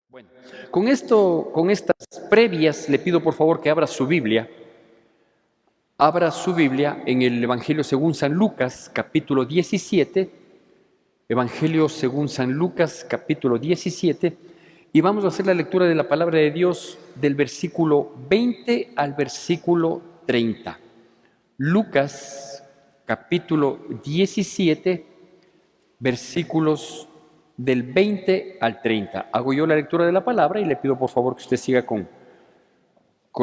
Bueno, con estas previas, le pido por favor que abra su Biblia. Abra su Biblia en el Evangelio según San Lucas, capítulo 17. Evangelio según San Lucas, capítulo 17. Y vamos a hacer la lectura de la palabra de Dios del versículo 20 al versículo 30. Lucas, capítulo 17, versículos del 20 al 30. Hago yo la lectura de la palabra y le pido por favor que usted siga con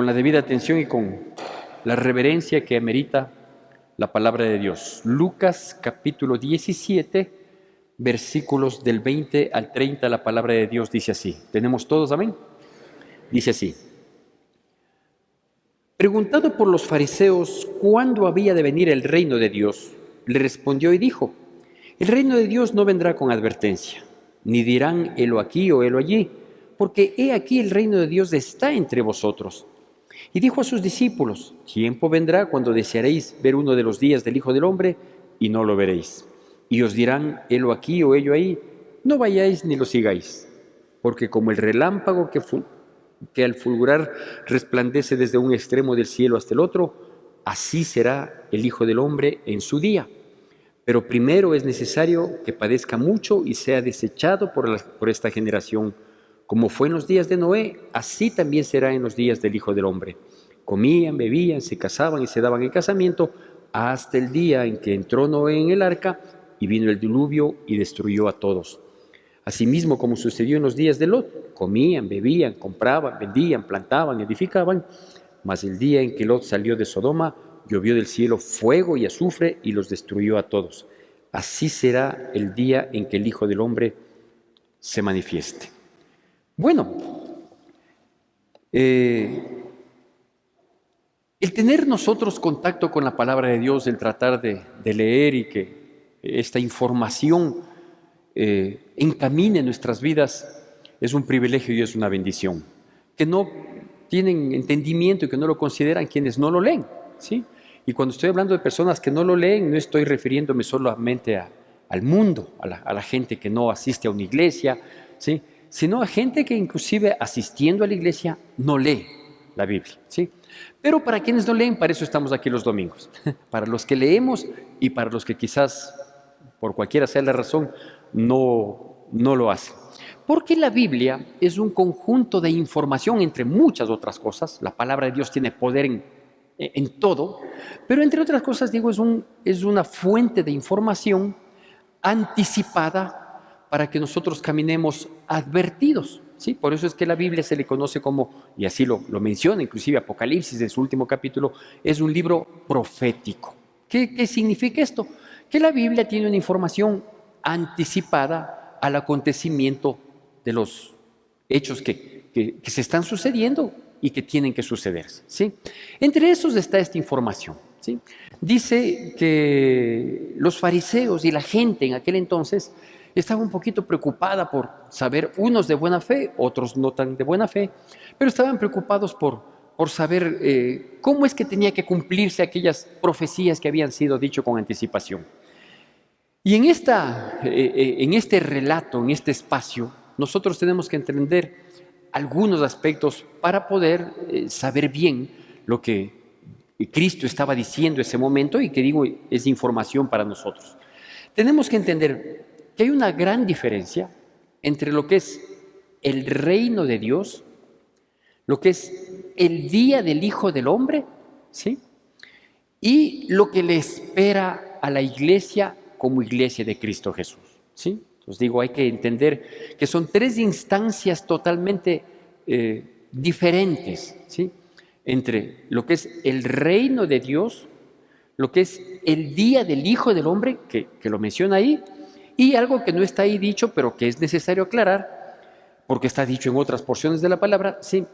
la debida atención y con la reverencia que amerita la palabra de Dios. Lucas capítulo 17, versículos del 20 al 30, la palabra de Dios dice así. ¿Tenemos todos, amén? Dice así. Preguntado por los fariseos cuándo había de venir el reino de Dios, le respondió y dijo: el reino de Dios no vendrá con advertencia, ni dirán helo aquí o helo allí, porque he aquí el reino de Dios está entre vosotros. Y dijo a sus discípulos: tiempo vendrá cuando desearéis ver uno de los días del Hijo del Hombre y no lo veréis. Y os dirán helo aquí o ello ahí, no vayáis ni lo sigáis, porque como el relámpago que al fulgurar resplandece desde un extremo del cielo hasta el otro, así será el Hijo del Hombre en su día. Pero primero es necesario que padezca mucho y sea desechado por esta generación. Como fue en los días de Noé, así también será en los días del Hijo del Hombre. Comían, bebían, se casaban y se daban en casamiento hasta el día en que entró Noé en el arca y vino el diluvio y destruyó a todos. Asimismo, como sucedió en los días de Lot, comían, bebían, compraban, vendían, plantaban, edificaban, mas el día en que Lot salió de Sodoma, llovió del cielo fuego y azufre y los destruyó a todos. Así será el día en que el Hijo del Hombre se manifieste. Bueno, el tener nosotros contacto con la palabra de Dios, el tratar de leer y que esta información encamine nuestras vidas, es un privilegio y es una bendición. Que no tienen entendimiento y que no lo consideran quienes no lo leen, ¿sí? Y cuando estoy hablando de personas que no lo leen, no estoy refiriéndome solamente al mundo, a la gente que no asiste a una iglesia, ¿sí? Sino a gente que inclusive asistiendo a la iglesia no lee la Biblia, ¿sí? Pero para quienes no leen, para eso estamos aquí los domingos. Para los que leemos y para los que quizás, por cualquiera sea la razón, no lo hacen. Porque la Biblia es un conjunto de información, entre muchas otras cosas. La palabra de Dios tiene poder en todo, pero entre otras cosas, digo, es una fuente de información anticipada para que nosotros caminemos advertidos, ¿sí? Por eso es que la Biblia se le conoce como, y así lo menciona, inclusive Apocalipsis en su último capítulo, es un libro profético. ¿Qué significa esto? Que la Biblia tiene una información anticipada al acontecimiento de los hechos que se están sucediendo y que tienen que suceder, ¿sí? Entre esos está esta información, ¿sí? Dice que los fariseos y la gente en aquel entonces estaba un poquito preocupada por saber, unos de buena fe, otros no tan de buena fe, pero estaban preocupados por saber cómo es que tenía que cumplirse aquellas profecías que habían sido dicho con anticipación. Y en este relato, en este espacio, nosotros tenemos que entender algunos aspectos para poder saber bien lo que Cristo estaba diciendo en ese momento y que digo es información para nosotros. Tenemos que entender que hay una gran diferencia entre lo que es el reino de Dios, lo que es el día del Hijo del Hombre, ¿sí? Y lo que le espera a la iglesia como iglesia de Cristo Jesús, ¿sí? Entonces digo, hay que entender que son tres instancias totalmente diferentes, ¿sí? Entre lo que es el reino de Dios, lo que es el día del Hijo del Hombre, que lo menciona ahí, y algo que no está ahí dicho, pero que es necesario aclarar, porque está dicho en otras porciones de la palabra, ¿sí?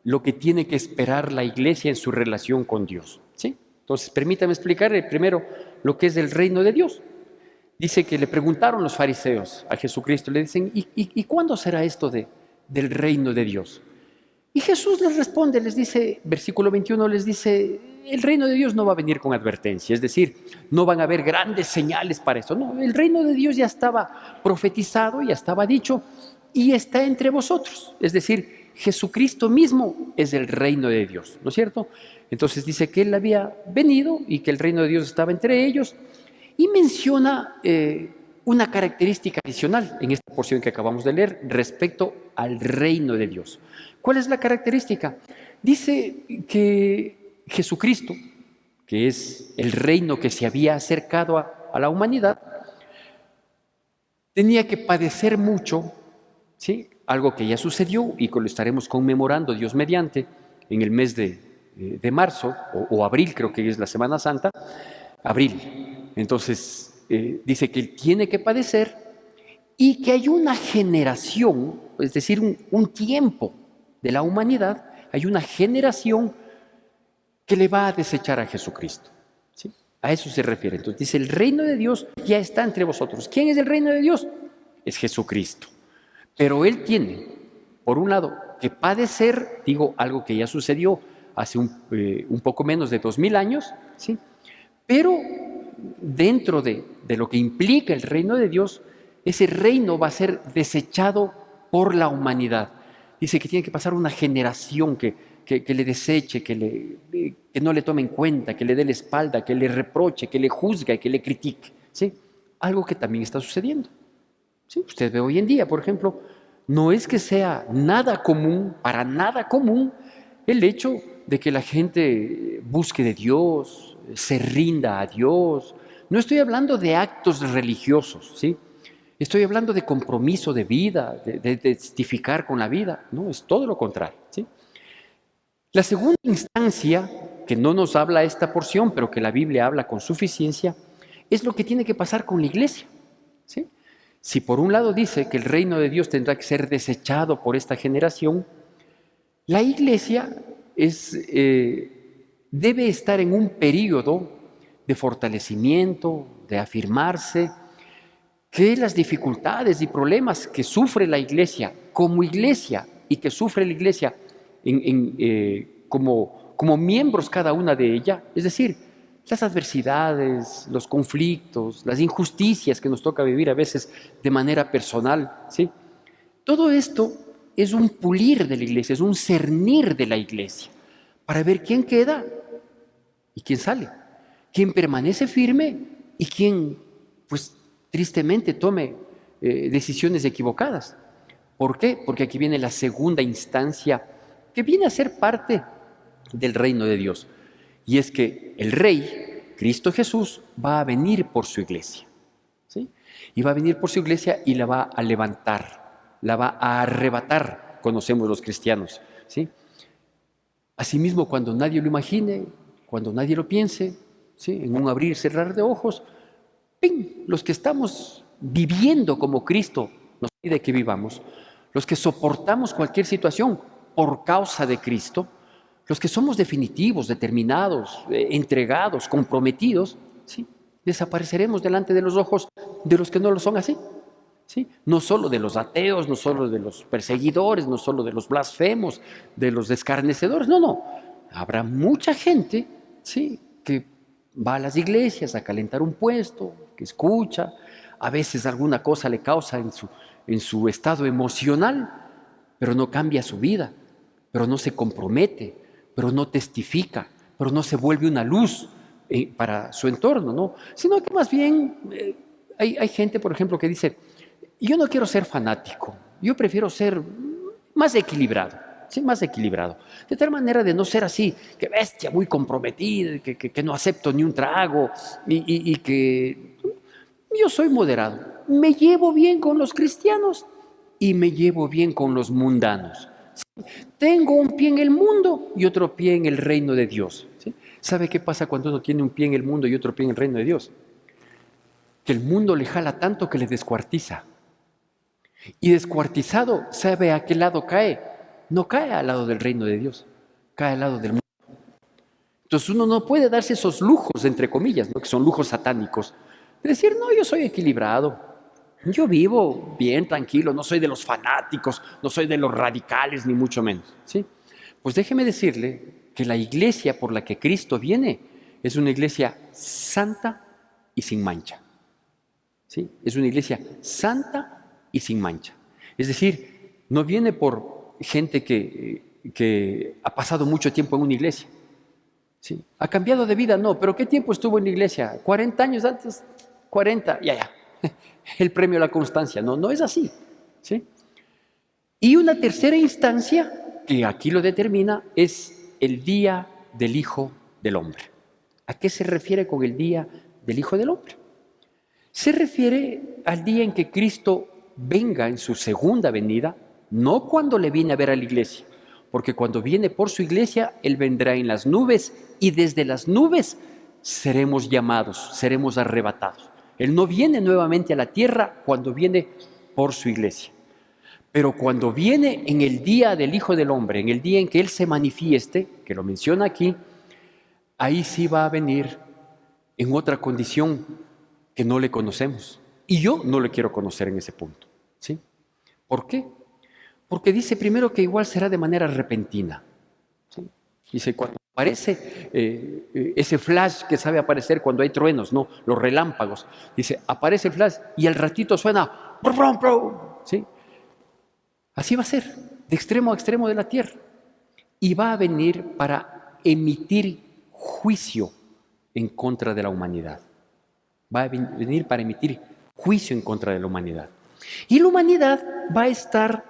Lo que tiene que esperar la iglesia en su relación con Dios, ¿sí? Entonces, permítame explicarle primero lo que es el reino de Dios. Dice que le preguntaron los fariseos a Jesucristo, le dicen, ¿y cuándo será esto del reino de Dios? Y Jesús les responde, les dice, versículo 21, les dice, el reino de Dios no va a venir con advertencia, es decir, no van a haber grandes señales para eso. No, el reino de Dios ya estaba profetizado, ya estaba dicho, y está entre vosotros. Es decir, Jesucristo mismo es el reino de Dios, ¿no es cierto? Entonces dice que Él había venido y que el reino de Dios estaba entre ellos y menciona una característica adicional en esta porción que acabamos de leer respecto al reino de Dios. ¿Cuál es la característica? Dice que Jesucristo, que es el reino que se había acercado a la humanidad, tenía que padecer mucho, ¿sí? Algo que ya sucedió y que lo estaremos conmemorando, Dios mediante, en el mes de marzo o abril, creo que es la Semana Santa, abril. Entonces, dice que Él tiene que padecer y que hay una generación, es decir, un tiempo de la humanidad, hay una generación que le va a desechar a Jesucristo. ¿Sí? A eso se refiere. Entonces dice, el reino de Dios ya está entre vosotros. ¿Quién es el reino de Dios? Es Jesucristo. Pero Él tiene, por un lado, que padecer, digo, algo que ya sucedió hace un poco menos de 2000 años, ¿sí? Pero dentro de lo que implica el reino de Dios, ese reino va a ser desechado por la humanidad. Dice que tiene que pasar una generación que le deseche, que no le tome en cuenta, que le dé la espalda, que le reproche, que le juzgue, que le critique. ¿Sí? Algo que también está sucediendo. ¿Sí? Usted ve hoy en día, por ejemplo, no es que sea nada común, para nada común, el hecho de que la gente busque de Dios, se rinda a Dios. No estoy hablando de actos religiosos, ¿sí? Estoy hablando de compromiso de vida, de testificar con la vida. No, es todo lo contrario, ¿sí? La segunda instancia, que no nos habla esta porción, pero que la Biblia habla con suficiencia, es lo que tiene que pasar con la iglesia, ¿sí? Si por un lado dice que el reino de Dios tendrá que ser desechado por esta generación, la iglesia debe estar en un periodo de fortalecimiento, de afirmarse, que las dificultades y problemas que sufre la iglesia como iglesia y que sufre la iglesia como miembros cada una de ella, es decir, las adversidades, los conflictos, las injusticias que nos toca vivir a veces de manera personal, ¿sí? Todo esto es un pulir de la iglesia, es un cernir de la iglesia, para ver quién queda y quién sale, quién permanece firme y quién, pues, tristemente tome decisiones equivocadas. ¿Por qué? Porque aquí viene la segunda instancia que viene a ser parte del reino de Dios. Y es que el Rey, Cristo Jesús, va a venir por su iglesia. ¿Sí? Y va a venir por su iglesia y la va a levantar, la va a arrebatar, conocemos los cristianos. ¿Sí? Asimismo, cuando nadie lo imagine, cuando nadie lo piense, ¿sí? En un abrir y cerrar de ojos, ¡ping! Los que estamos viviendo como Cristo nos pide que vivamos, los que soportamos cualquier situación por causa de Cristo, los que somos definitivos, determinados, entregados, comprometidos, ¿sí? Desapareceremos delante de los ojos de los que no lo son así. ¿Sí? No solo de los ateos, no solo de los perseguidores, no solo de los blasfemos, de los escarnecedores, no. Habrá mucha gente, ¿sí? Que va a las iglesias a calentar un puesto, que escucha, a veces alguna cosa le causa en su estado emocional, pero no cambia su vida, pero no se compromete, pero no testifica, pero no se vuelve una luz para su entorno, ¿no? Sino que más bien hay gente, por ejemplo, que dice, yo no quiero ser fanático, yo prefiero ser más equilibrado, ¿sí? Más equilibrado. De tal manera de no ser así, que bestia, muy comprometido, que no acepto ni un trago y que yo soy moderado. Me llevo bien con los cristianos y me llevo bien con los mundanos. ¿Sí? Tengo un pie en el mundo y otro pie en el reino de Dios. ¿Sí? ¿Sabe qué pasa cuando uno tiene un pie en el mundo y otro pie en el reino de Dios? Que el mundo le jala tanto que le descuartiza. Y descuartizado, ¿sabe a qué lado cae? No cae al lado del reino de Dios, cae al lado del mundo. Entonces uno no puede darse esos lujos, entre comillas, ¿no? Que son lujos satánicos. De decir, no, yo soy equilibrado, yo vivo bien, tranquilo, no soy de los fanáticos, no soy de los radicales, ni mucho menos. ¿Sí? Pues déjeme decirle que la iglesia por la que Cristo viene es una iglesia santa y sin mancha. ¿Sí? Es una iglesia santa y sin mancha. Es decir, no viene por gente que ha pasado mucho tiempo en una iglesia. ¿Sí? ¿Ha cambiado de vida? No, pero ¿qué tiempo estuvo en la iglesia? 40 años antes, 40, ya. El premio a la constancia. No, no es así. ¿Sí? Y una tercera instancia, que aquí lo determina, es el día del Hijo del Hombre. ¿A qué se refiere con el día del Hijo del Hombre? Se refiere al día en que Cristo venga en su segunda venida, no cuando le viene a ver a la iglesia, porque cuando viene por su iglesia, Él vendrá en las nubes y desde las nubes seremos llamados, seremos arrebatados. Él no viene nuevamente a la tierra cuando viene por su iglesia. Pero cuando viene en el día del Hijo del Hombre, en el día en que Él se manifieste, que lo menciona aquí, ahí sí va a venir en otra condición que no le conocemos. Y yo no le quiero conocer en ese punto. ¿Sí? ¿Por qué? Porque dice primero que igual será de manera repentina. ¿Sí? Dice, cuando aparece ese flash que sabe aparecer cuando hay truenos, ¿no? Los relámpagos. Dice, aparece el flash y al ratito suena, ¿sí? Así va a ser, de extremo a extremo de la tierra. Y va a venir para emitir juicio en contra de la humanidad. Va a venir para emitir juicio en contra de la humanidad. Y la humanidad va a estar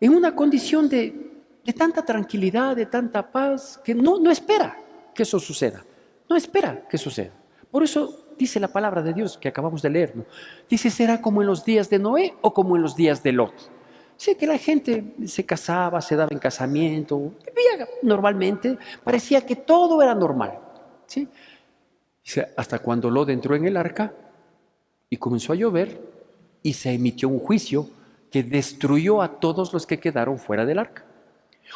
en una condición de tanta tranquilidad, de tanta paz, que no espera que eso suceda. No espera que suceda. Por eso dice la palabra de Dios que acabamos de leer, ¿no? Dice, ¿será como en los días de Noé o como en los días de Lot? Sí, que la gente se casaba, se daba en casamiento, vivía normalmente, parecía que todo era normal. ¿Sí? Dice, hasta cuando Lot entró en el arca y comenzó a llover y se emitió un juicio que destruyó a todos los que quedaron fuera del arca.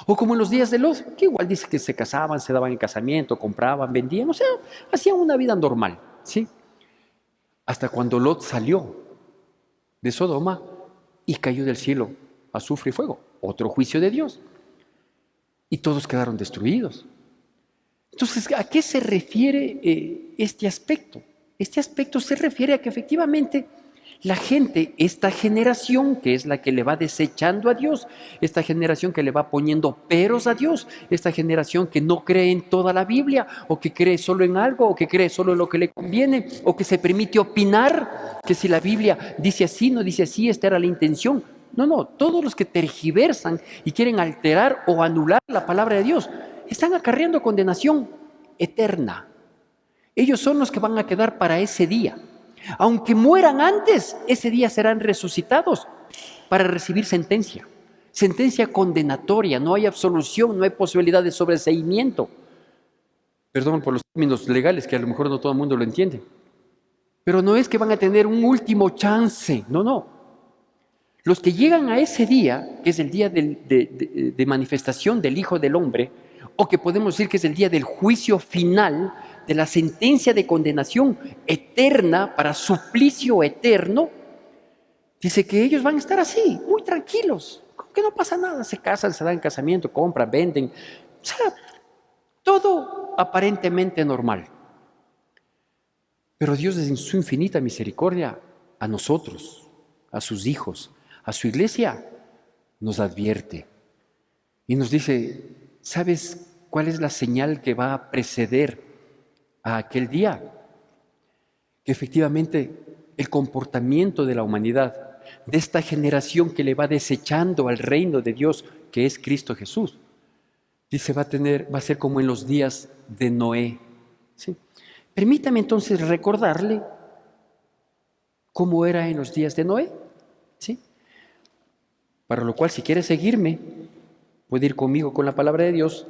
O como en los días de Lot, que igual dice que se casaban, se daban en casamiento, compraban, vendían, o sea, hacían una vida normal. ¿Sí? Hasta cuando Lot salió de Sodoma y cayó del cielo azufre y fuego, otro juicio de Dios. Y todos quedaron destruidos. Entonces, ¿a qué se refiere este aspecto? Este aspecto se refiere a que efectivamente la gente, esta generación que es la que le va desechando a Dios, esta generación que le va poniendo peros a Dios, esta generación que no cree en toda la Biblia, o que cree solo en algo, o que cree solo en lo que le conviene, o que se permite opinar, que si la Biblia dice así, no dice así, esta era la intención. No, todos los que tergiversan y quieren alterar o anular la palabra de Dios están acarreando condenación eterna. Ellos son los que van a quedar para ese día. Aunque mueran antes, ese día serán resucitados para recibir sentencia condenatoria, no hay absolución, no hay posibilidad de sobreseimiento. Perdón por los términos legales que a lo mejor no todo el mundo lo entiende. Pero no es que van a tener un último chance, no. Los que llegan a ese día, que es el día de manifestación del Hijo del Hombre, o que podemos decir que es el día del juicio final, de la sentencia de condenación eterna para suplicio eterno, dice que ellos van a estar así, muy tranquilos, como que no pasa nada, se casan, se dan casamiento, compran, venden, o sea, todo aparentemente normal. Pero Dios en su infinita misericordia a nosotros, a sus hijos, a su iglesia, nos advierte y nos dice, ¿sabes cuál es la señal que va a preceder a aquel día? Que efectivamente el comportamiento de la humanidad, de esta generación que le va desechando al reino de Dios, que es Cristo Jesús, dice, va a ser como en los días de Noé. ¿Sí? Permítame entonces recordarle cómo era en los días de Noé. ¿Sí? Para lo cual, si quiere seguirme, puede ir conmigo con la palabra de Dios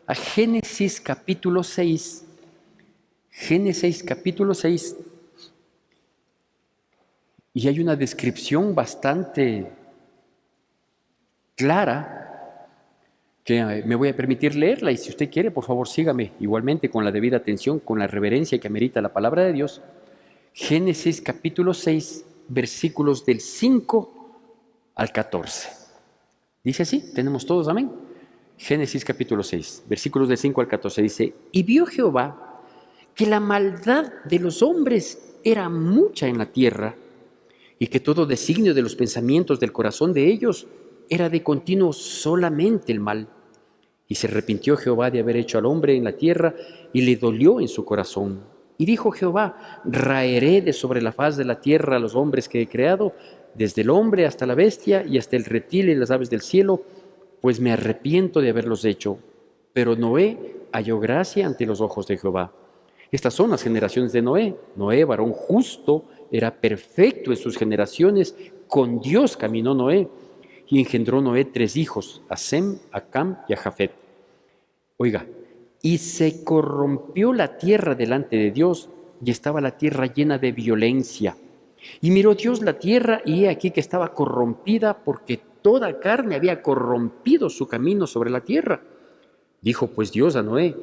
a Génesis capítulo 6. Génesis capítulo 6. Y hay una descripción bastante clara que me voy a permitir leerla. Y si usted quiere, por favor, sígame igualmente con la debida atención, con la reverencia que amerita la palabra de Dios. Génesis capítulo 6, versículos del 5 al 14. Dice así, tenemos todos, amén. Génesis capítulo 6, versículos del 5 al 14, dice, y vio Jehová que la maldad de los hombres era mucha en la tierra, y que todo designio de los pensamientos del corazón de ellos era de continuo solamente el mal. Y se arrepintió Jehová de haber hecho al hombre en la tierra, y le dolió en su corazón. Y dijo Jehová: raeré de sobre la faz de la tierra a los hombres que he creado, desde el hombre hasta la bestia y hasta el reptil y las aves del cielo, pues me arrepiento de haberlos hecho. Pero Noé halló gracia ante los ojos de Jehová. Estas son las generaciones de Noé. Noé, varón justo, era perfecto en sus generaciones. Con Dios caminó Noé. Y engendró Noé 3 hijos, a Sem, a Cam y a Jafet. Oiga, y se corrompió la tierra delante de Dios, y estaba la tierra llena de violencia. Y miró Dios la tierra, y he aquí que estaba corrompida, porque toda carne había corrompido su camino sobre la tierra. Dijo pues Dios a Noé: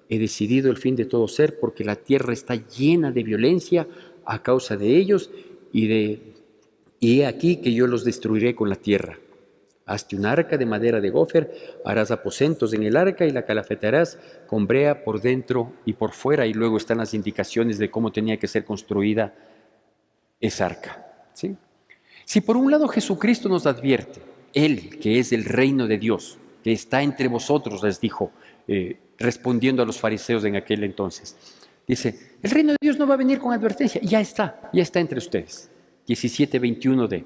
he decidido el fin de todo ser, porque la tierra está llena de violencia a causa de ellos, y he aquí que yo los destruiré con la tierra. Hazte un arca de madera de gofer, harás aposentos en el arca y la calafetarás con brea por dentro y por fuera. Y luego están las indicaciones de cómo tenía que ser construida esa arca, ¿sí? Si por un lado Jesucristo nos advierte, Él que es el reino de Dios, que está entre vosotros, les dijo, respondiendo a los fariseos en aquel entonces, dice, el reino de Dios no va a venir con advertencia, ya está entre ustedes. 17:21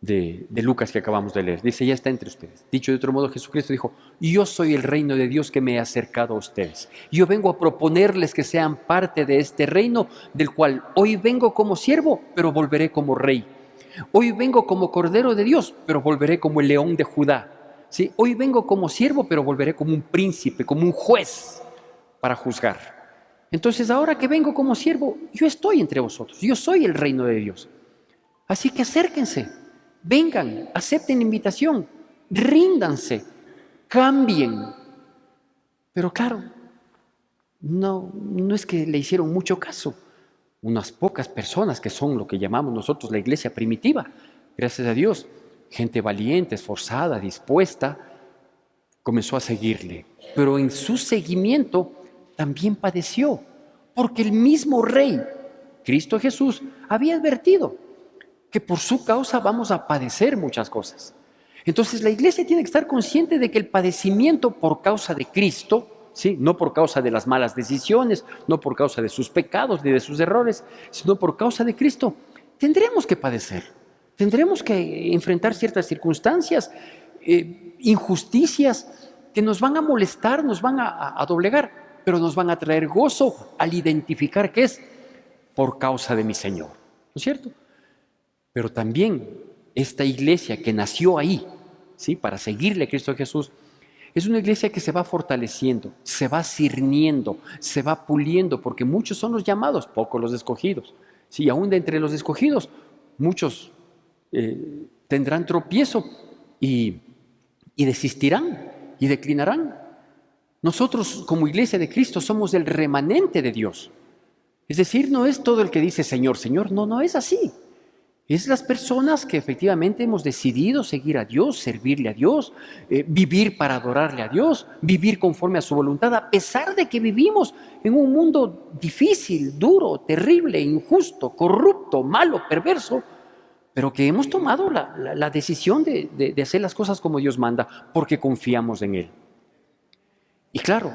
de Lucas que acabamos de leer, dice, ya está entre ustedes. Dicho de otro modo, Jesucristo dijo, yo soy el reino de Dios que me he acercado a ustedes. Yo vengo a proponerles que sean parte de este reino, del cual hoy vengo como siervo, pero volveré como rey. Hoy vengo como cordero de Dios, pero volveré como el león de Judá. ¿Sí? Hoy vengo como siervo, pero volveré como un príncipe, como un juez para juzgar. Entonces, ahora que vengo como siervo, yo estoy entre vosotros. Yo soy el reino de Dios. Así que acérquense, vengan, acepten la invitación, ríndanse, cambien. Pero claro, no es que le hicieron mucho caso. Unas pocas personas que son lo que llamamos nosotros la iglesia primitiva, gracias a Dios, gente valiente, esforzada, dispuesta, comenzó a seguirle. Pero en su seguimiento también padeció, porque el mismo Rey, Cristo Jesús, había advertido que por su causa vamos a padecer muchas cosas. Entonces la iglesia tiene que estar consciente de que el padecimiento por causa de Cristo, ¿sí? No por causa de las malas decisiones, no por causa de sus pecados ni de sus errores, sino por causa de Cristo, tendremos que padecer, tendremos que enfrentar ciertas circunstancias, injusticias que nos van a molestar, nos van a doblegar, pero nos van a traer gozo al identificar que es por causa de mi Señor, ¿no es cierto? Pero también esta iglesia que nació ahí, ¿sí? Para seguirle a Cristo Jesús, es una iglesia que se va fortaleciendo, se va cirniendo, se va puliendo, porque muchos son los llamados, pocos los escogidos. Sí, aún de entre los escogidos, muchos tendrán tropiezo y desistirán y declinarán. Nosotros como iglesia de Cristo somos el remanente de Dios. Es decir, no es todo el que dice Señor, Señor, no es así. Es las personas que efectivamente hemos decidido seguir a Dios, servirle a Dios, vivir para adorarle a Dios, vivir conforme a su voluntad, a pesar de que vivimos en un mundo difícil, duro, terrible, injusto, corrupto, malo, perverso, pero que hemos tomado la decisión de hacer las cosas como Dios manda, porque confiamos en Él. Y claro,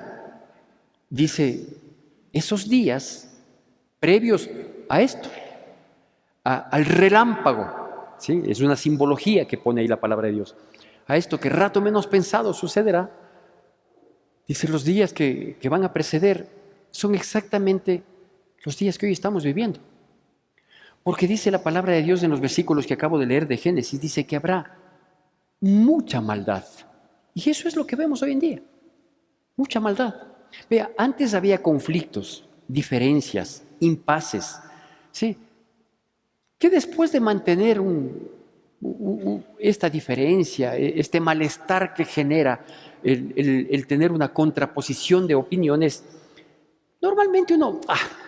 dice, esos días previos a esto, al relámpago, ¿sí? Es una simbología que pone ahí la palabra de Dios, a esto que rato menos pensado sucederá. Dice, los días que van a preceder son exactamente los días que hoy estamos viviendo, porque dice la palabra de Dios en los versículos que acabo de leer de Génesis, dice que habrá mucha maldad, y eso es lo que vemos hoy en día, mucha maldad. Vea, antes había conflictos, diferencias, impases, ¿sí? Que después de mantener esta diferencia, este malestar que genera el tener una contraposición de opiniones, normalmente uno,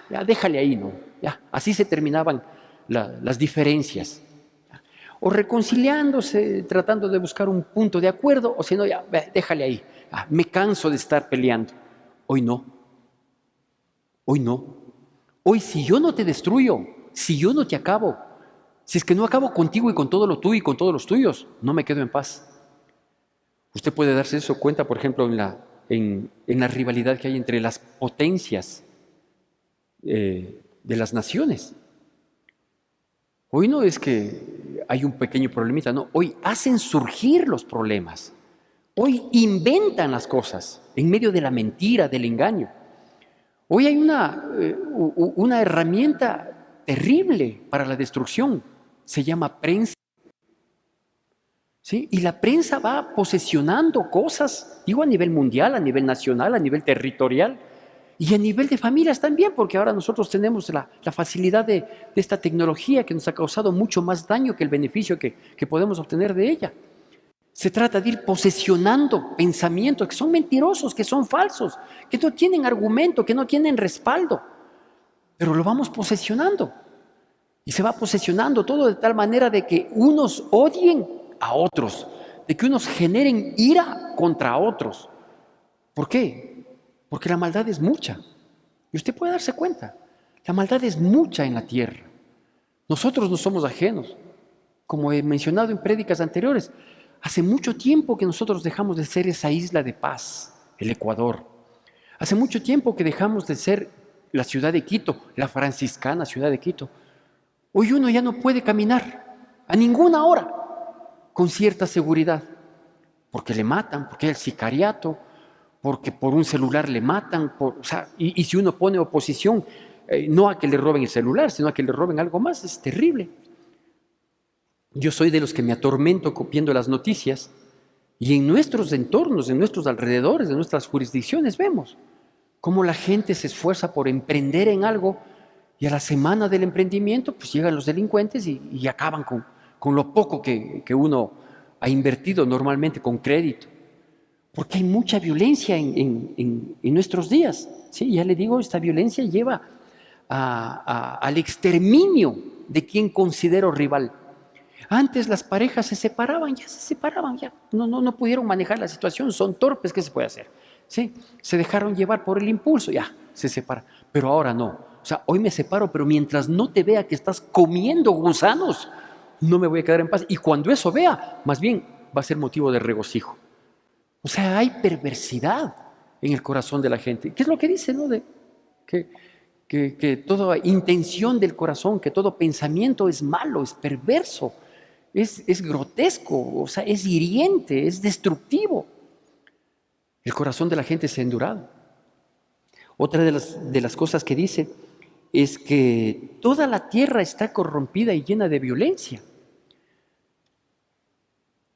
ya déjale ahí, ¿no? Ya, así se terminaban las diferencias. O reconciliándose, tratando de buscar un punto de acuerdo, o si no, ya, déjale ahí. Me canso de estar peleando. Hoy no. Hoy no. Hoy si yo no te destruyo, si yo no te acabo, Si es que no acabo contigo y con todo lo tuyo y con todos los tuyos, no me quedo en paz. Usted puede darse eso cuenta, por ejemplo, en la rivalidad que hay entre las potencias de las naciones. Hoy no es que hay un pequeño problemita, no, hoy hacen surgir los problemas. Hoy inventan las cosas en medio de la mentira, del engaño. Hoy hay una herramienta terrible para la destrucción, se llama prensa. ¿Sí? Y la prensa va posesionando cosas, digo a nivel mundial, a nivel nacional, a nivel territorial y a nivel de familias también, porque ahora nosotros tenemos la facilidad de esta tecnología que nos ha causado mucho más daño que el beneficio que podemos obtener de ella. Se trata de ir posesionando pensamientos que son mentirosos, que son falsos, que no tienen argumento, que no tienen respaldo, pero lo vamos posesionando. Y se va posesionando todo de tal manera de que unos odien a otros, de que unos generen ira contra otros. ¿Por qué? Porque la maldad es mucha. Y usted puede darse cuenta, la maldad es mucha en la tierra. Nosotros no somos ajenos. Como he mencionado en prédicas anteriores, hace mucho tiempo que nosotros dejamos de ser esa isla de paz, el Ecuador. Hace mucho tiempo que dejamos de ser la ciudad de Quito, la franciscana ciudad de Quito. Hoy uno ya no puede caminar a ninguna hora con cierta seguridad, porque le matan, porque hay el sicariato, porque por un celular le matan, y si uno pone oposición, no a que le roben el celular, sino a que le roben algo más, es terrible. Yo soy de los que me atormento viendo las noticias, y en nuestros entornos, en nuestros alrededores, en nuestras jurisdicciones, vemos cómo la gente se esfuerza por emprender en algo, y a la semana del emprendimiento, pues llegan los delincuentes y acaban con lo poco que uno ha invertido normalmente con crédito. Porque hay mucha violencia en nuestros días. ¿Sí? Ya le digo, esta violencia lleva al exterminio de quien considero rival. Antes las parejas se separaban, ya no pudieron manejar la situación, son torpes, ¿qué se puede hacer? ¿Sí? Se dejaron llevar por el impulso, ya, se separan. Pero ahora no. O sea, hoy me separo, pero mientras no te vea que estás comiendo gusanos, no me voy a quedar en paz. Y cuando eso vea, más bien va a ser motivo de regocijo. O sea, hay perversidad en el corazón de la gente. ¿Qué es lo que dice, no? Que toda intención del corazón, que todo pensamiento es malo, es perverso, es grotesco, o sea, es hiriente, es destructivo. El corazón de la gente se ha endurado. Otra de las cosas que dice es que toda la tierra está corrompida y llena de violencia.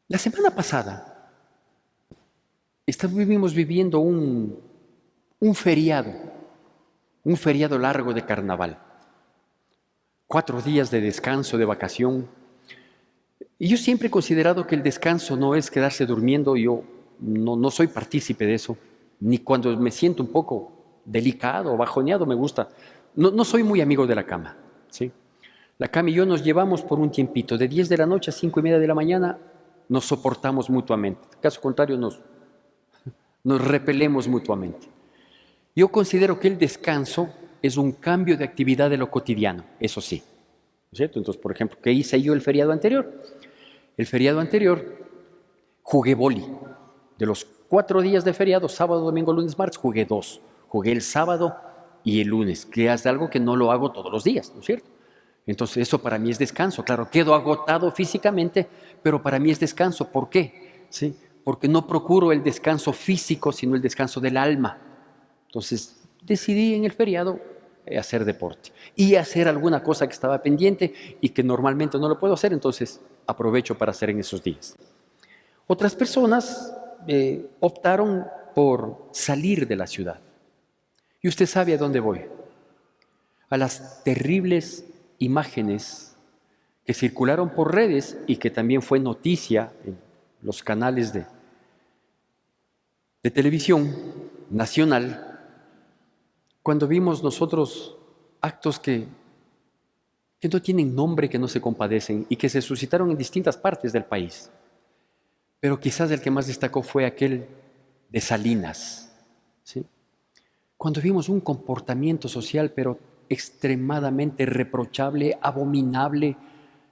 La semana pasada estuvimos viviendo un feriado largo de carnaval, 4 días de descanso, de vacación. Y yo siempre he considerado que el descanso no es quedarse durmiendo. Yo no soy partícipe de eso, ni cuando me siento un poco delicado o bajoneado me gusta. No soy muy amigo de la cama, ¿sí? La cama y yo nos llevamos por un tiempito, de 10 de la noche a 5:30 de la mañana, nos soportamos mutuamente. Caso contrario, nos repelemos mutuamente. Yo considero que el descanso es un cambio de actividad de lo cotidiano, eso sí, ¿no es cierto? Entonces, por ejemplo, ¿qué hice yo el feriado anterior? El feriado anterior jugué vóley. De los 4 días de feriado, sábado, domingo, lunes, martes, jugué 2. Jugué el sábado y el lunes, que es algo que no lo hago todos los días, ¿no es cierto? Entonces eso para mí es descanso. Claro, quedo agotado físicamente, pero para mí es descanso. ¿Por qué? ¿Sí? Porque no procuro el descanso físico, sino el descanso del alma. Entonces decidí en el feriado hacer deporte y hacer alguna cosa que estaba pendiente y que normalmente no lo puedo hacer, entonces aprovecho para hacer en esos días. Otras personas optaron por salir de la ciudad. Y usted sabe a dónde voy. A las terribles imágenes que circularon por redes y que también fue noticia en los canales de televisión nacional, cuando vimos nosotros actos que no tienen nombre, que no se compadecen y que se suscitaron en distintas partes del país. Pero quizás el que más destacó fue aquel de Salinas, ¿sí? Cuando vimos un comportamiento social, pero extremadamente reprochable, abominable,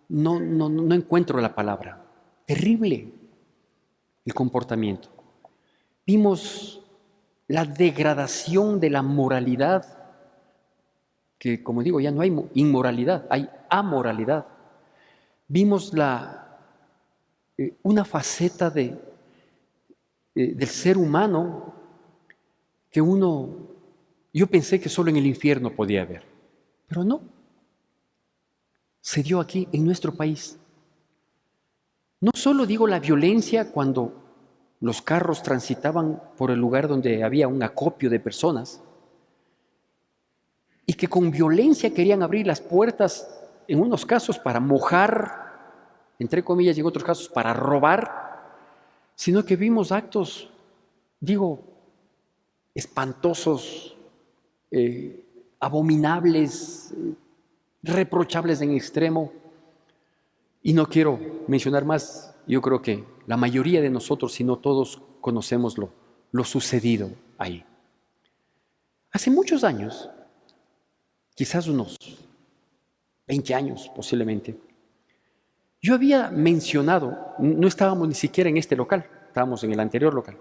no encuentro la palabra. Terrible el comportamiento. Vimos la degradación de la moralidad, que como digo, ya no hay inmoralidad, hay amoralidad. Vimos una faceta del ser humano que yo pensé que solo en el infierno podía haber, pero no. Se dio aquí en nuestro país. No solo digo la violencia cuando los carros transitaban por el lugar donde había un acopio de personas y que con violencia querían abrir las puertas, en unos casos para mojar, entre comillas, y en otros casos para robar, sino que vimos actos, digo, espantosos, abominables, reprochables en extremo. Y no quiero mencionar más, yo creo que la mayoría de nosotros, si no todos, conocemos lo sucedido ahí. Hace muchos años, quizás unos 20 años posiblemente, yo había mencionado, no estábamos ni siquiera en este local, estábamos en el anterior local.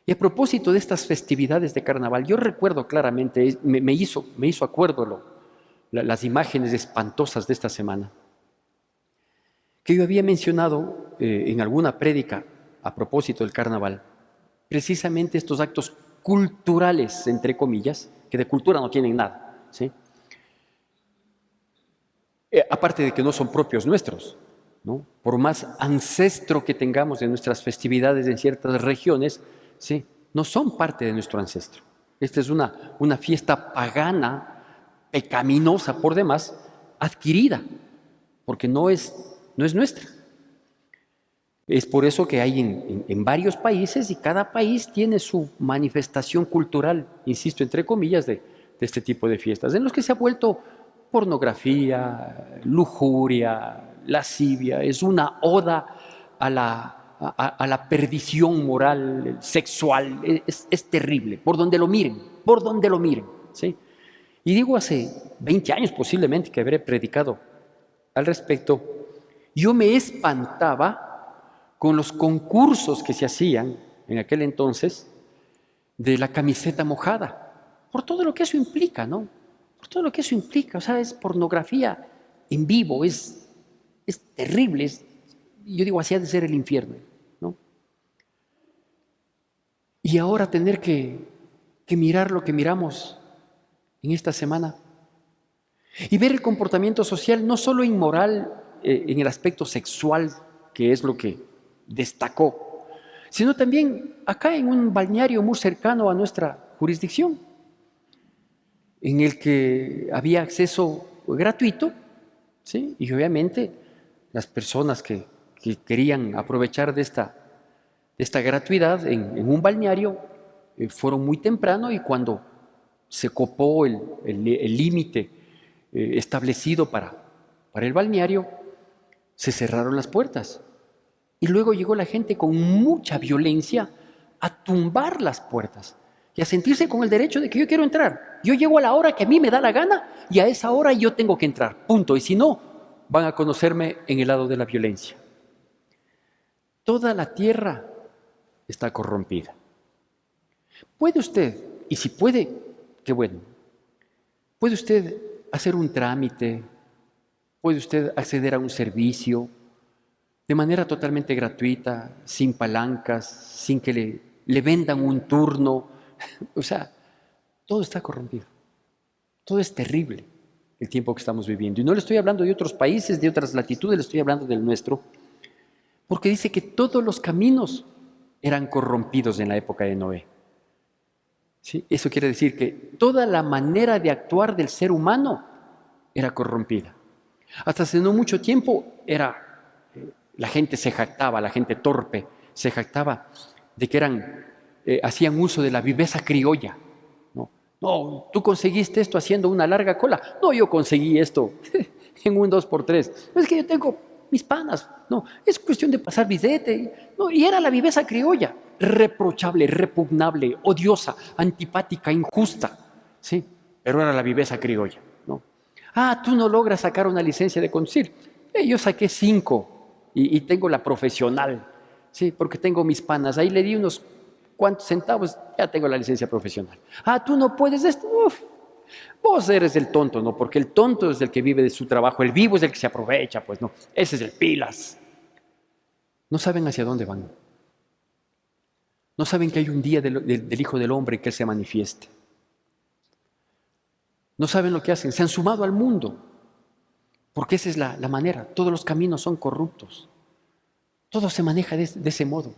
Y a propósito de estas festividades de carnaval, yo recuerdo claramente, me hizo acuerdo las imágenes espantosas de esta semana, que yo había mencionado en alguna prédica a propósito del carnaval, precisamente estos actos culturales, entre comillas, que de cultura no tienen nada, ¿sí? Aparte de que no son propios nuestros, ¿no? Por más ancestro que tengamos en nuestras festividades en ciertas regiones, ¿sí? No son parte de nuestro ancestro. Esta es una fiesta pagana, pecaminosa por demás, adquirida, porque no es nuestra. Es por eso que hay en varios países y cada país tiene su manifestación cultural, insisto, entre comillas, de este tipo de fiestas, en los que se ha vuelto pornografía, lujuria, lascivia, es una oda a la perdición moral, sexual, es terrible, por donde lo miren, ¿sí? Y digo, hace 20 años posiblemente que habré predicado al respecto, yo me espantaba con los concursos que se hacían en aquel entonces de la camiseta mojada, por todo lo que eso implica, ¿no? Por todo lo que eso implica, o sea, es pornografía en vivo, es terrible, yo digo, así ha de ser el infierno, ¿no? Y ahora tener que mirar lo que miramos en esta semana y ver el comportamiento social, no solo inmoral en el aspecto sexual, que es lo que destacó, sino también acá en un balneario muy cercano a nuestra jurisdicción, en el que había acceso gratuito, ¿sí? Y obviamente las personas que querían aprovechar de esta gratuidad en un balneario fueron muy temprano, y cuando se copó el límite establecido para el balneario, se cerraron las puertas. Y luego llegó la gente con mucha violencia a tumbar las puertas y a sentirse con el derecho de que yo quiero entrar. Yo llego a la hora que a mí me da la gana y a esa hora yo tengo que entrar, punto. Y si no, van a conocerme en el lado de la violencia. Toda la tierra está corrompida. ¿Puede usted, y si puede, qué bueno, puede usted hacer un trámite, puede usted acceder a un servicio de manera totalmente gratuita, sin palancas, sin que le vendan un turno? O sea, todo está corrompido. Todo es terrible el tiempo que estamos viviendo. Y no le estoy hablando de otros países, de otras latitudes, le estoy hablando del nuestro, porque dice que todos los caminos eran corrompidos en la época de Noé. ¿Sí? Eso quiere decir que toda la manera de actuar del ser humano era corrompida. Hasta hace no mucho tiempo la gente se jactaba, la gente torpe se jactaba de que hacían uso de la viveza criolla. No, tú conseguiste esto haciendo una larga cola. No, yo conseguí esto en un 2x3. No, es que yo tengo mis panas. No, es cuestión de pasar billete. No, y era la viveza criolla, reprochable, repugnable, odiosa, antipática, injusta. Sí, pero era la viveza criolla, ¿no? Ah, tú no logras sacar una licencia de conducir. Yo saqué 5 y tengo la profesional, sí, porque tengo mis panas. Ahí le di unos cuantos centavos, ya tengo la licencia profesional. Ah, tú no puedes esto. Uf, vos eres el tonto, ¿no? Porque el tonto es el que vive de su trabajo, el vivo es el que se aprovecha, pues no. Ese es el pilas. No saben hacia dónde van. No saben que hay un día del Hijo del Hombre que Él se manifieste. No saben lo que hacen. Se han sumado al mundo. Porque esa es la manera. Todos los caminos son corruptos. Todo se maneja de ese modo.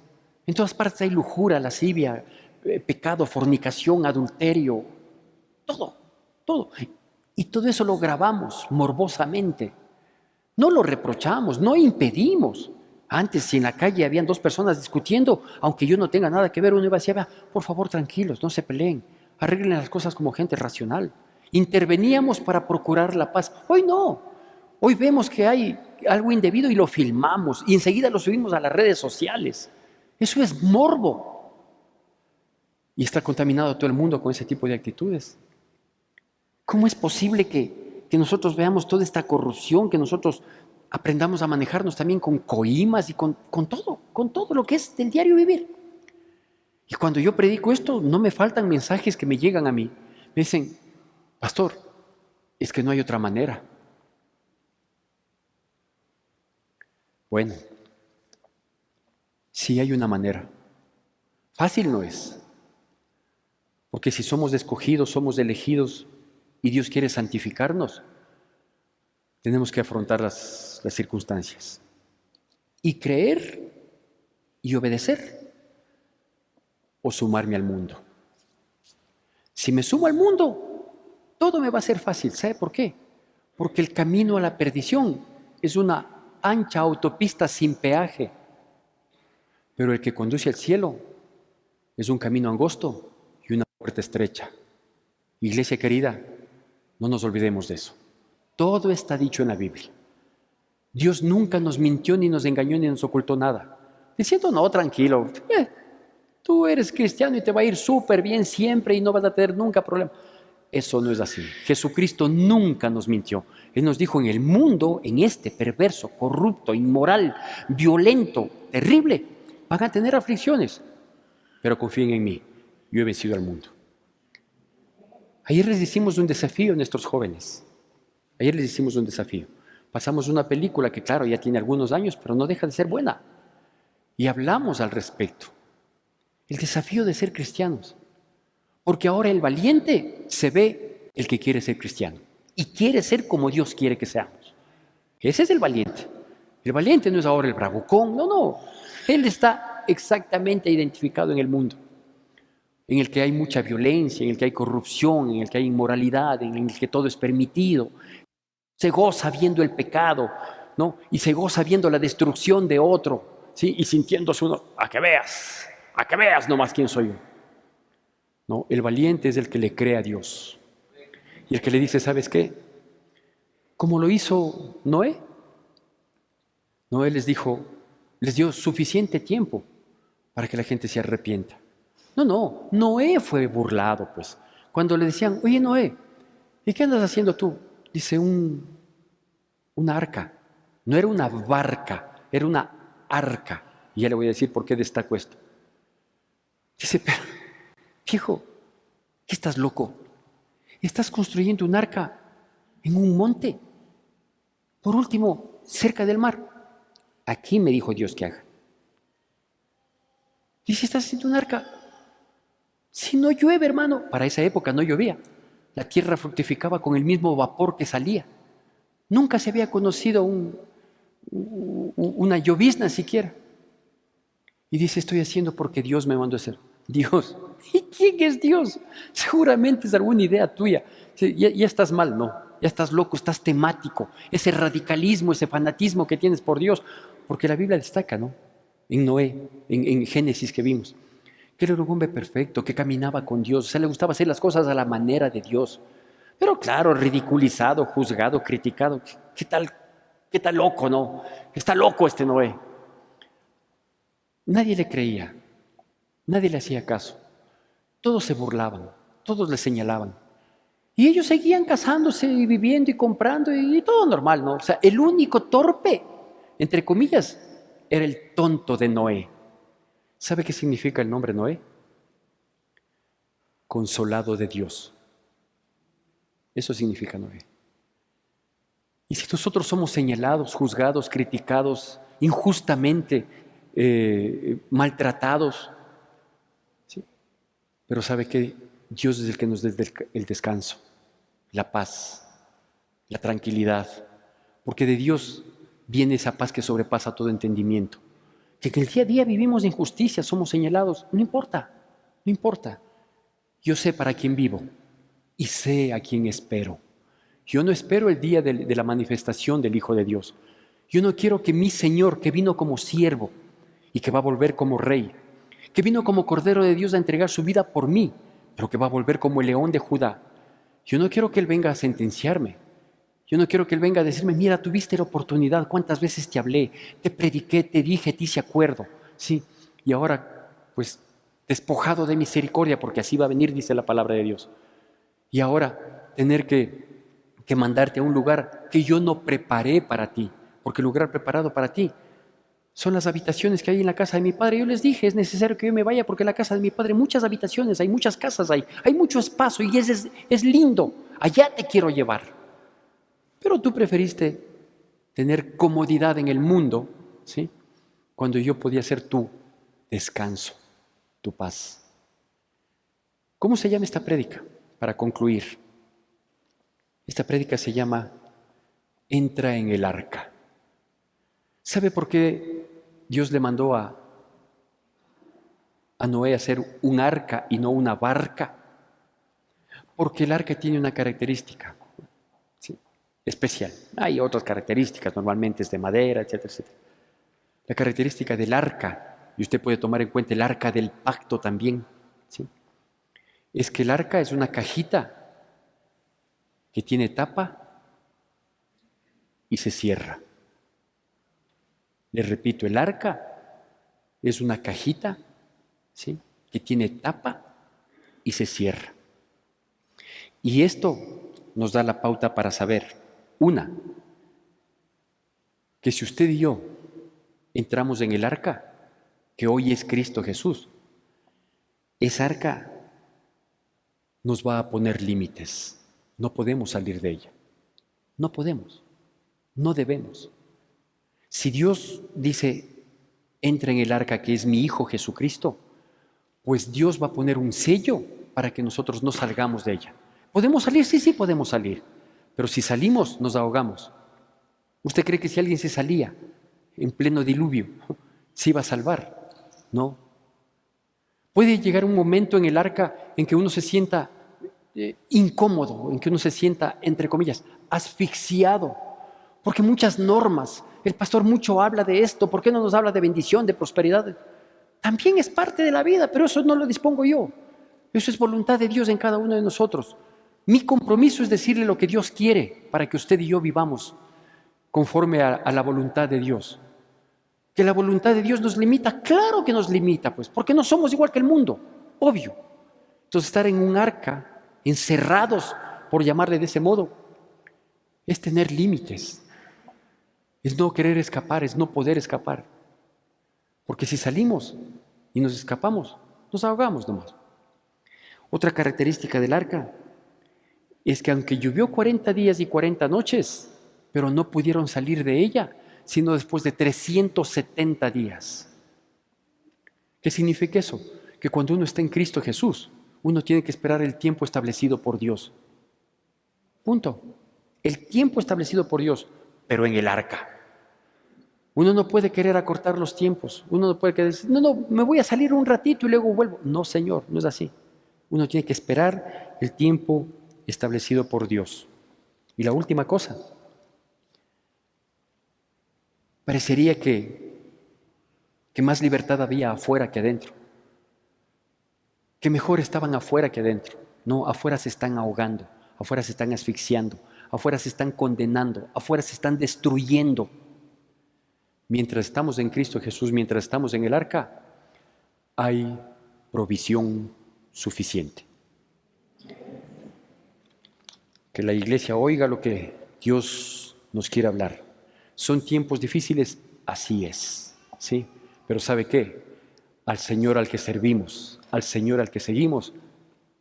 En todas partes hay lujuria, lascivia, pecado, fornicación, adulterio. Todo, todo. Y todo eso lo grabamos morbosamente. No lo reprochamos, no impedimos. Antes, si en la calle habían 2 personas discutiendo, aunque yo no tenga nada que ver, uno iba a decir, por favor, tranquilos, no se peleen, arreglen las cosas como gente racional. Interveníamos para procurar la paz. Hoy no. Hoy vemos que hay algo indebido y lo filmamos y enseguida lo subimos a las redes sociales. Eso es morbo. Y está contaminado todo el mundo con ese tipo de actitudes. ¿Cómo es posible que nosotros veamos toda esta corrupción, que nosotros aprendamos a manejarnos también con coimas y con todo lo que es del diario vivir? Y cuando yo predico esto, no me faltan mensajes que me llegan a mí. Me dicen, pastor, es que no hay otra manera. Bueno, sí hay una manera. Fácil no es. Porque si somos escogidos, somos elegidos y Dios quiere santificarnos, tenemos que afrontar las circunstancias y creer y obedecer o sumarme al mundo. Si me sumo al mundo, todo me va a ser fácil. ¿Sabe por qué? Porque el camino a la perdición es una ancha autopista sin peaje, pero el que conduce al cielo es un camino angosto y una puerta estrecha. Iglesia querida, no nos olvidemos de eso. Todo está dicho en la Biblia. Dios nunca nos mintió, ni nos engañó, ni nos ocultó nada. Diciendo, no, tranquilo, tú eres cristiano y te va a ir súper bien siempre y no vas a tener nunca problema. Eso no es así. Jesucristo nunca nos mintió. Él nos dijo, en el mundo, en este perverso, corrupto, inmoral, violento, terrible, van a tener aflicciones, pero confíen en mí, yo he vencido al mundo. Ayer les hicimos un desafío a nuestros jóvenes. Ayer les hicimos un desafío. Pasamos una película que, claro, ya tiene algunos años, pero no deja de ser buena. Y hablamos al respecto. El desafío de ser cristianos. Porque ahora el valiente se ve el que quiere ser cristiano. Y quiere ser como Dios quiere que seamos. Ese es el valiente. El valiente no es ahora el bravucón. No. Él está exactamente identificado en el mundo. En el que hay mucha violencia, en el que hay corrupción, en el que hay inmoralidad, en el que todo es permitido. Se goza viendo el pecado, ¿no? Y se goza viendo la destrucción de otro, ¿sí? Y sintiéndose uno, a que veas nomás quién soy yo. No, el valiente es el que le cree a Dios. Y el que le dice, ¿sabes qué? Como lo hizo Noé. Noé les dio suficiente tiempo para que la gente se arrepienta. No, Noé fue burlado, pues. Cuando le decían, oye Noé, ¿y qué andas haciendo tú? Dice, una arca. No era una barca, era una arca. Y ya le voy a decir por qué destaco esto. Dice, pero, viejo, ¿qué estás loco? Estás construyendo un arca en un monte. Por último, cerca del mar. Aquí me dijo Dios que haga. Dice, estás haciendo un arca. Si no llueve, hermano. Para esa época no llovía. La tierra fructificaba con el mismo vapor que salía. Nunca se había conocido una llovizna siquiera. Y dice, estoy haciendo porque Dios me mandó a hacer. Dios. ¿Y quién es Dios? Seguramente es alguna idea tuya. Ya estás mal, ¿no? Ya estás loco, estás temático. Ese radicalismo, ese fanatismo que tienes por Dios. Porque la Biblia destaca, ¿no? En Noé, en Génesis que vimos. Que era un hombre perfecto, que caminaba con Dios. O sea, le gustaba hacer las cosas a la manera de Dios. Pero claro, ridiculizado, juzgado, criticado. ¿Qué tal loco, no? Está loco este Noé. Nadie le creía, nadie le hacía caso. Todos se burlaban, todos le señalaban. Y ellos seguían casándose y viviendo y comprando y todo normal, ¿no? O sea, el único torpe, entre comillas, era el tonto de Noé. ¿Sabe qué significa el nombre Noé? Consolado de Dios. Eso significa Noé. Y si nosotros somos señalados, juzgados, criticados, injustamente maltratados, ¿sí? Pero sabe que Dios es el que nos da el descanso, la paz, la tranquilidad, porque de Dios viene esa paz que sobrepasa todo entendimiento. Que en el día a día vivimos de injusticia, somos señalados, no importa, no importa. Yo sé para quién vivo y sé a quién espero. Yo no espero el día de la manifestación del Hijo de Dios. Yo no quiero que mi Señor, que vino como siervo y que va a volver como rey, que vino como Cordero de Dios a entregar su vida por mí, pero que va a volver como el león de Judá. Yo no quiero que Él venga a sentenciarme. Yo no quiero que Él venga a decirme, mira, tuviste la oportunidad, cuántas veces te hablé, te prediqué, te dije, te hice acuerdo. Sí, y ahora, pues, despojado de misericordia, porque así va a venir, dice la palabra de Dios. Y ahora, tener que mandarte a un lugar que yo no preparé para ti, porque el lugar preparado para ti son las habitaciones que hay en la casa de mi padre. Yo les dije, es necesario que yo me vaya porque en la casa de mi padre hay muchas habitaciones, hay muchas casas, hay mucho espacio y es lindo. Allá te quiero llevar. Pero tú preferiste tener comodidad en el mundo, ¿sí? Cuando yo podía ser tu descanso, tu paz. ¿Cómo se llama esta prédica? Para concluir, esta prédica se llama Entra en el arca. ¿Sabe por qué Dios le mandó a Noé a hacer un arca y no una barca? Porque el arca tiene una característica, ¿sí?, especial. Hay otras características, normalmente es de madera, etcétera, etcétera. La característica del arca, y usted puede tomar en cuenta el arca del pacto también, ¿sí?, es que el arca es una cajita que tiene tapa y se cierra. Le repito, el arca es una cajita, ¿sí?, que tiene tapa y se cierra. Y esto nos da la pauta para saber, una, que si usted y yo entramos en el arca, que hoy es Cristo Jesús, esa arca nos va a poner límites. No podemos salir de ella. No podemos. No debemos. Si Dios dice, entra en el arca que es mi Hijo Jesucristo, pues Dios va a poner un sello para que nosotros no salgamos de ella. ¿Podemos salir? Sí, sí podemos salir. Pero si salimos, nos ahogamos. ¿Usted cree que si alguien se salía en pleno diluvio, se iba a salvar? No. Puede llegar un momento en el arca en que uno se sienta incómodo, en que uno se sienta, entre comillas, asfixiado, porque muchas normas, el pastor mucho habla de esto, ¿por qué no nos habla de bendición, de prosperidad? También es parte de la vida, pero eso no lo dispongo yo. Eso es voluntad de Dios en cada uno de nosotros. Mi compromiso es decirle lo que Dios quiere para que usted y yo vivamos conforme a la voluntad de Dios. ¿Que la voluntad de Dios nos limita? Claro que nos limita, pues, porque no somos igual que el mundo, obvio. Entonces, estar en un arca, encerrados, por llamarle de ese modo, es tener límites, es no querer escapar, es no poder escapar. Porque si salimos y nos escapamos, nos ahogamos nomás. Otra característica del arca es que aunque llovió 40 días y 40 noches, pero no pudieron salir de ella, sino después de 370 días. ¿Qué significa eso? Que cuando uno está en Cristo Jesús, uno tiene que esperar el tiempo establecido por Dios. Punto. El tiempo establecido por Dios, pero en el arca. Uno no puede querer acortar los tiempos. Uno no puede querer decir, no, me voy a salir un ratito y luego vuelvo. No, Señor, no es así. Uno tiene que esperar el tiempo establecido por Dios. Y la última cosa, parecería que más libertad había afuera que adentro, que mejor estaban afuera que adentro. No, afuera se están ahogando, afuera se están asfixiando, afuera se están condenando, afuera se están destruyendo. Mientras estamos en Cristo Jesús, mientras estamos en el arca, hay provisión suficiente. que la iglesia oiga lo que Dios nos quiere hablar. Son tiempos difíciles, así es, ¿sí? Pero ¿sabe qué? Al Señor al que servimos, al Señor al que seguimos,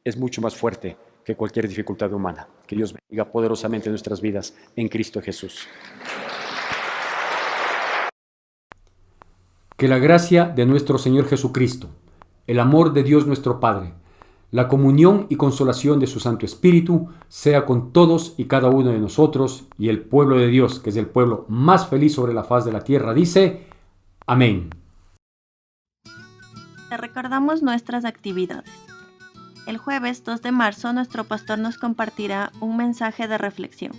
es mucho más fuerte que cualquier dificultad humana. Que Dios bendiga poderosamente nuestras vidas en Cristo Jesús. Que la gracia de nuestro Señor Jesucristo, el amor de Dios nuestro Padre, la comunión y consolación de su Santo Espíritu sea con todos y cada uno de nosotros, y el pueblo de Dios, que es el pueblo más feliz sobre la faz de la tierra, dice: Amén. Te recordamos nuestras actividades. El jueves 2 de marzo nuestro pastor nos compartirá un mensaje de reflexión.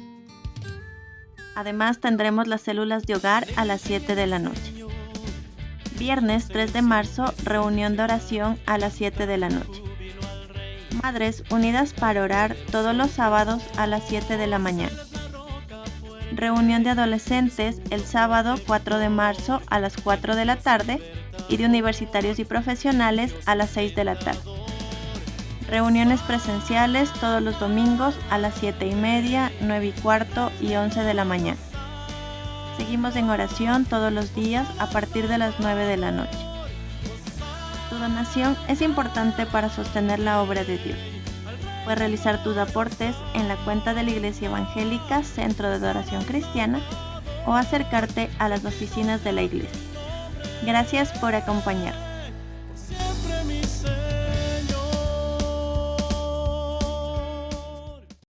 Además tendremos las células de hogar a las 7 de la noche. Viernes 3 de marzo, reunión de oración a las 7 de la noche. Madres unidas para orar todos los sábados a las 7 de la mañana. Reunión de adolescentes el sábado 4 de marzo a las 4 de la tarde y de universitarios y profesionales a las 6 de la tarde. Reuniones presenciales todos los domingos a las 7:30, 9:15 y 11 de la mañana. Seguimos en oración todos los días a partir de las 9 de la noche. Tu donación es importante para sostener la obra de Dios. Puedes realizar tus aportes en la cuenta de la Iglesia Evangélica Centro de Adoración Cristiana o acercarte a las oficinas de la Iglesia. Gracias por acompañarnos.